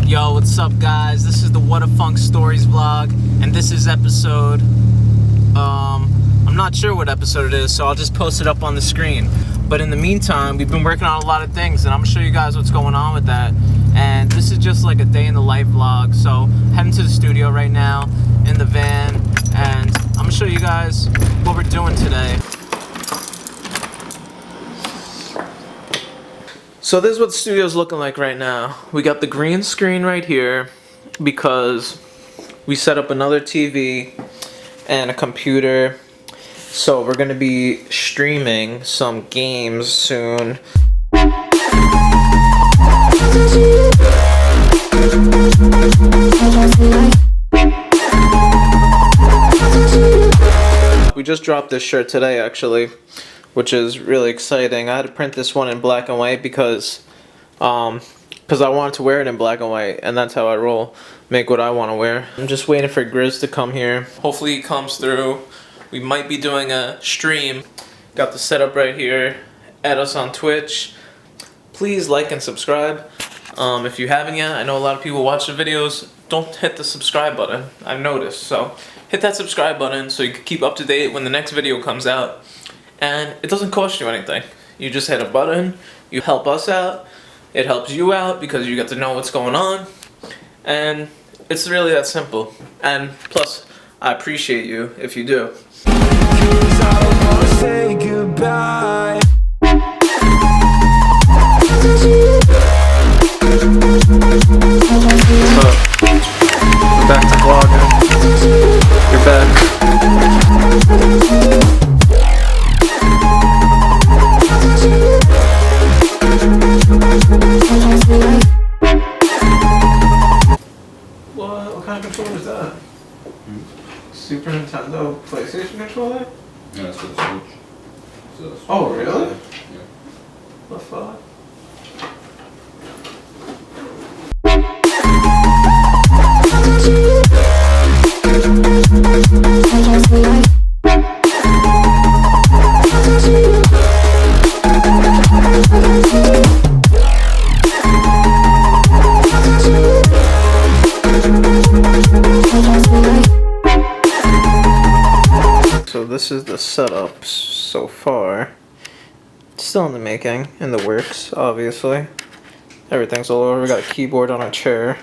Yo, what's up guys? This is the Whadafunk Stories vlog, and this is episode, I'm not sure what episode it is, so I'll just post it up on the screen. But in the meantime, we've been working on a lot of things, and I'm gonna show you guys what's going on with that. And this is just like a day in the life vlog, so heading to the studio right now, in the van, and I'm gonna show you guys what we're doing today. So this is what the studio's looking like right now. We got the green screen right here because we set up another TV and a computer. So we're gonna be streaming some games soon. We just dropped this shirt today actually, which is really exciting. I had to print this one in black and white because I wanted to wear it in black and white, and that's how I roll. Make what I want to wear. I'm just waiting for Grizz to come here. Hopefully he comes through. We might be doing a stream. Got the setup right here. Add us on Twitch. Please like and subscribe if you haven't yet. I know a lot of people watch the videos don't hit the subscribe button, I've noticed. So hit that subscribe button so you can keep up to date when the next video comes out. And it doesn't cost you anything. You just hit a button, you help us out, it helps you out because you get to know what's going on, and it's really that simple. And plus, I appreciate you if you do. Say goodbye. What's up? We're back to vlogging. You're back. What kind of controller is that? Super Nintendo PlayStation controller? Yeah, that's what the Switch. Oh, really? Yeah. The fuck? So this is the setup so far. It's still in the making, in the works, obviously. Everything's all over. We got a keyboard on a chair,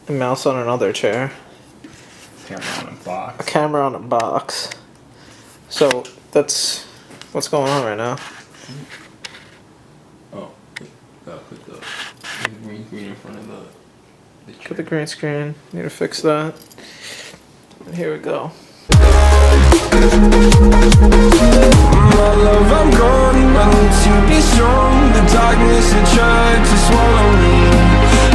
a mouse on another chair, Camera on a box. a camera on a box. So that's what's going on right now. Oh, put the green screen in front of the chair. Put the green screen. Need to fix that. And here we go. My love, I'm gone, I need to be strong. The darkness had tried to swallow me.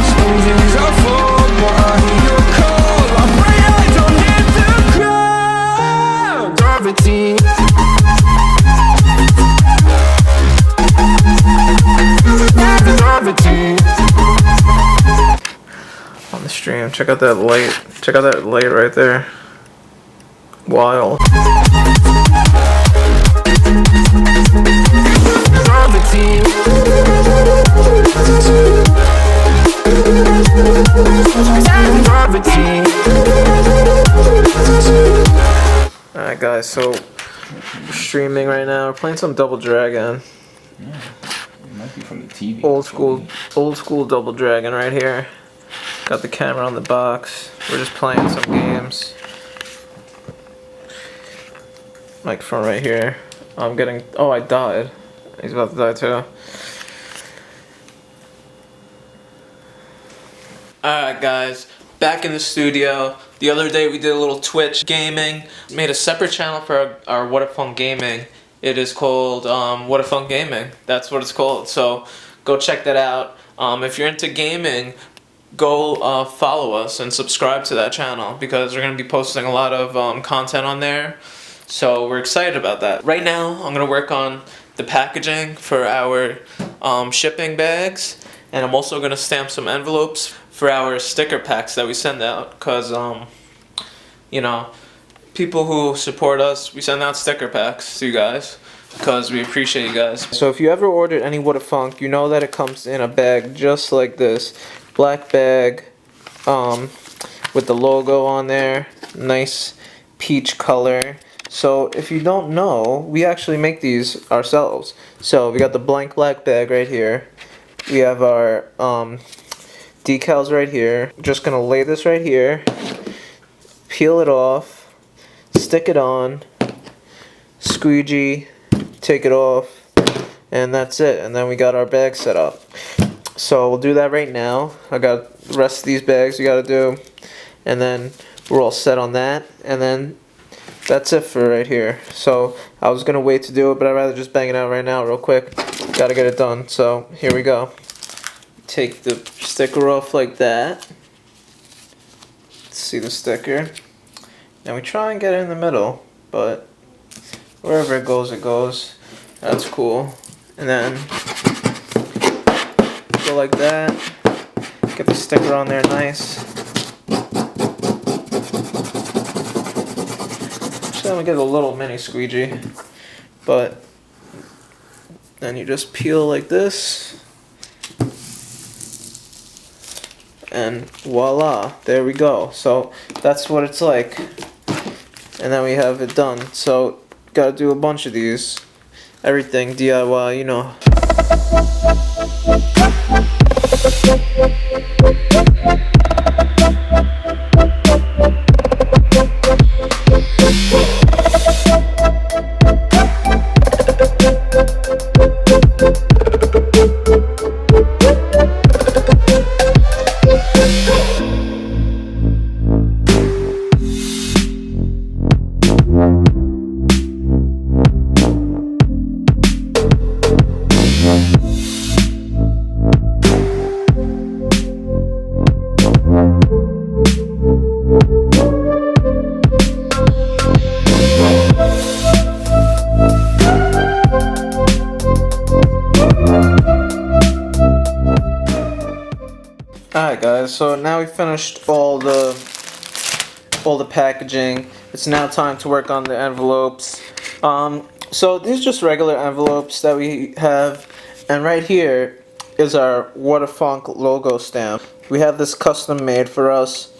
Some things I fall, but I hear your call. I pray I don't hit the ground. Gravity. Gravity. On the stream, check out that light. Check out that light right there. Wild. Alright guys, so we're streaming right now. We're playing some Double Dragon. Yeah, it might be from the TV. Old school Double Dragon right here. Got the camera on the box. We're just playing some games. Like from right here. Oh, I died. He's about to die too. Alright guys, back in the studio. The other day we did a little Twitch gaming. Made a separate channel for our Whadafunk Gaming. It is called Whadafunk Gaming. That's what it's called. So go check that out. If you're into gaming, go follow us and subscribe to that channel because we're going to be posting a lot of content on there. So we're excited about that. Right now, I'm going to work on the packaging for our shipping bags, and I'm also going to stamp some envelopes for our sticker packs that we send out, because, you know, people who support us, we send out sticker packs to you guys. because we appreciate you guys. So if you ever ordered any Whadafunk, you know that it comes in a bag just like this. Black bag with the logo on there. Nice peach color. So if you don't know, we actually make these ourselves. So we got the blank black bag right here. We have our decals right here. Just gonna lay this right here, peel it off, stick it on, squeegee, take it off, and that's it. And then we got our bag set up. So we'll do that right now. I got the rest of these bags we gotta do, and then we're all set on that. And then that's it for right here. So I was gonna wait to do it, but I'd rather just bang it out right now real quick. Gotta get it done. So here we go. Take the sticker off like that. Let's see the sticker. Now we try and get it in the middle, but wherever it goes, it goes. That's cool. And then go like that. Get the sticker on there nice. Then we get a little mini squeegee, but then you just peel like this, and voila, there we go. So that's what it's like, and then we have it done. So gotta do a bunch of these, everything DIY, you know. Alright guys, so now we finished all the packaging. It's now time to work on the envelopes. So these are just regular envelopes that we have, and right here is our Whadafunk logo stamp. We have this custom made for us,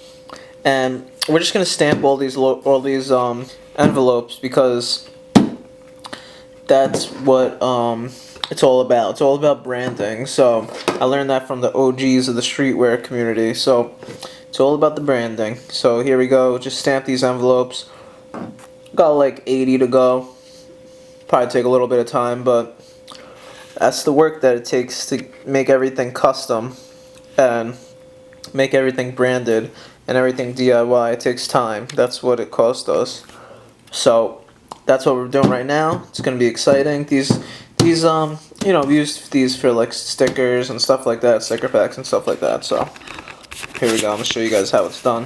and we're just gonna stamp all these envelopes because that's what it's all about. It's all about branding. So I learned that from the OGs of the streetwear community. So it's all about the branding. So here we go. Just stamp these envelopes. Got like 80 to go. Probably take a little bit of time, but that's the work that it takes to make everything custom and make everything branded and everything DIY. It takes time. That's what it cost us. So that's what we're doing right now. It's gonna be exciting. These you know, we use these for like stickers and stuff like that, sticker packs and stuff like that. So here we go. I'm gonna show you guys how it's done.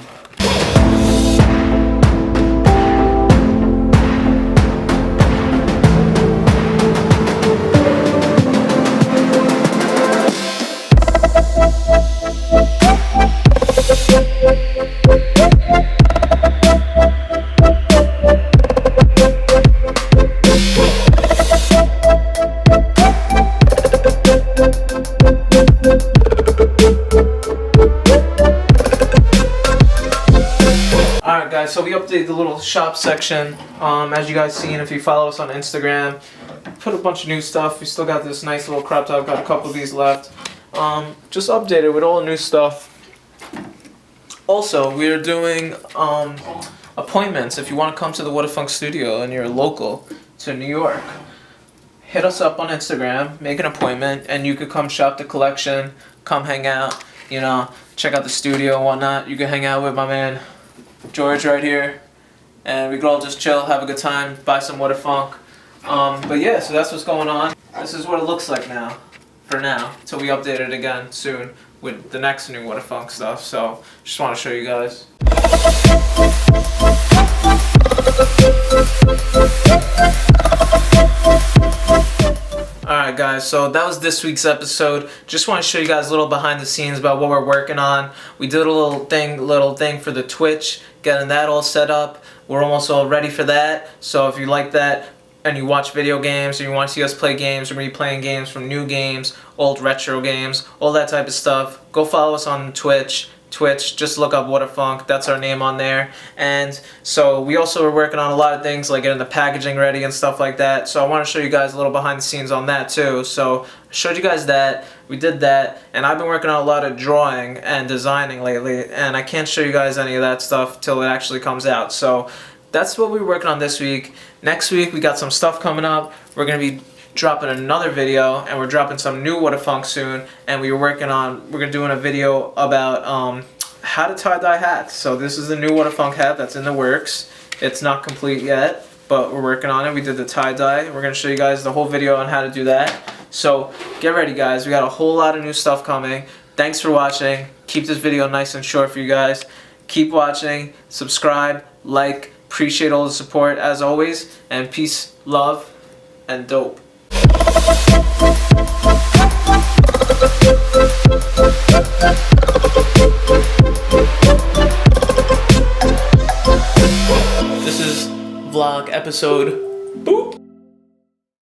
Alright guys, so we updated the little shop section, as you guys seen if you follow us on Instagram. Put a bunch of new stuff. We still got this nice little crop top, got a couple of these left. Just updated with all the new stuff. Also, we are doing appointments. If you want to come to the Whadafunk studio and you're local to New York, hit us up on Instagram, make an appointment, and you could come shop the collection, come hang out, you know, check out the studio and whatnot. You can hang out with my man George right here, and we could all just chill, have a good time, buy some Whadafunk. But yeah, so that's what's going on. This is what it looks like now, for now, till we update it again soon with the next new Whadafunk stuff. So just want to show you guys. Alright guys, so that was this week's episode. Just want to show you guys a little behind the scenes about what we're working on. We did a little thing for the Twitch, getting that all set up. We're almost all ready for that. So if you like that, and you watch video games, or you want to see us play games, or replaying games from new games, old retro games, all that type of stuff, go follow us on Twitch. Just look up Whadafunk, that's our name on there. And so we also are working on a lot of things like getting the packaging ready and stuff like that. So I want to show you guys a little behind the scenes on that too. So I showed you guys that, we did that, and I've been working on a lot of drawing and designing lately, and I can't show you guys any of that stuff till it actually comes out. So that's what we're working on this week. Next week we got some stuff coming up. We're going to be dropping another video, and we're dropping some new Whadafunk soon, and we're doing a video about how to tie-dye hats. So this is the new Whadafunk hat that's in the works. It's not complete yet, but we're working on it. We did the tie-dye. We're going to show you guys the whole video on how to do that. So get ready, guys. We got a whole lot of new stuff coming. Thanks for watching. Keep this video nice and short for you guys. Keep watching, subscribe, like, appreciate all the support as always, and peace, love, and dope. This is vlog episode boop.